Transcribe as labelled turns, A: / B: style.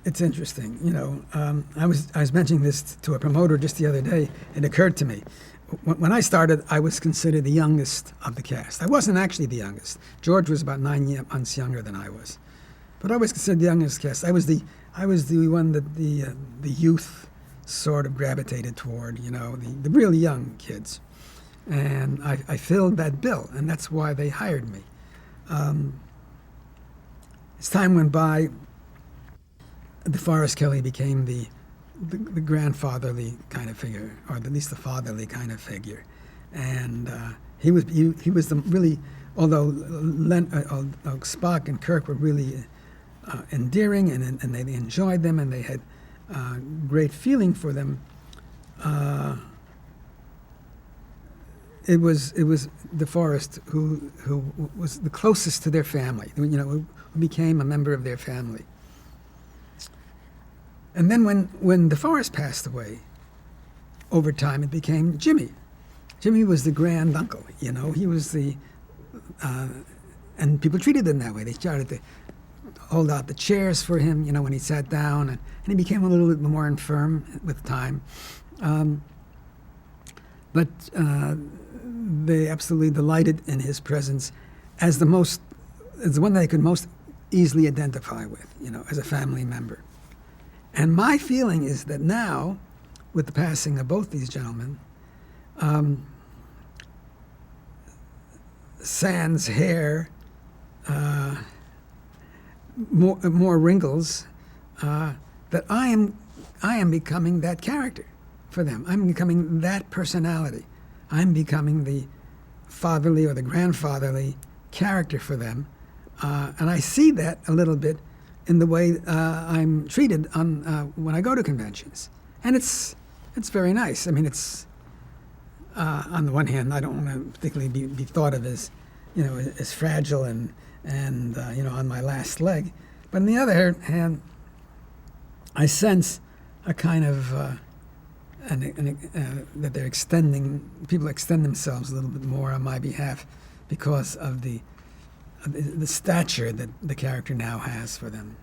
A: It's interesting. I was mentioning this to a promoter just the other day. It occurred to me. When I started, I was considered the youngest of the cast. I wasn't actually the youngest. George was about 9 months younger than I was, but I was considered the youngest cast. I was the one that the youth sort of gravitated toward. The really young kids, and I filled that bill, and that's why they hired me. As time went by, DeForest Kelley became the grandfatherly kind of figure, or at least the fatherly kind of figure, and he was the really, although Spock and Kirk were really endearing, and they enjoyed them, and they had great feeling for them. It was DeForest who was the closest to their family, who became a member of their family. And then when DeForest passed away, over time it became Jimmy. Jimmy was the grand uncle, he was and people treated him that way. They started to hold out the chairs for him, when he sat down, and he became a little bit more infirm with time. But they absolutely delighted in his presence as the one they could most easily identify with, as a family member. And my feeling is that now, with the passing of both these gentlemen, sans hair, more wrinkles, that I am becoming that character for them. I'm becoming that personality. I'm becoming the fatherly or the grandfatherly character for them, and I see that a little bit in the way I'm treated when I go to conventions, and it's very nice. I mean, it's on the one hand, I don't want to particularly be thought of as as fragile and on my last leg, but on the other hand, I sense a kind of that people extend themselves a little bit more on my behalf because of the stature that the character now has for them.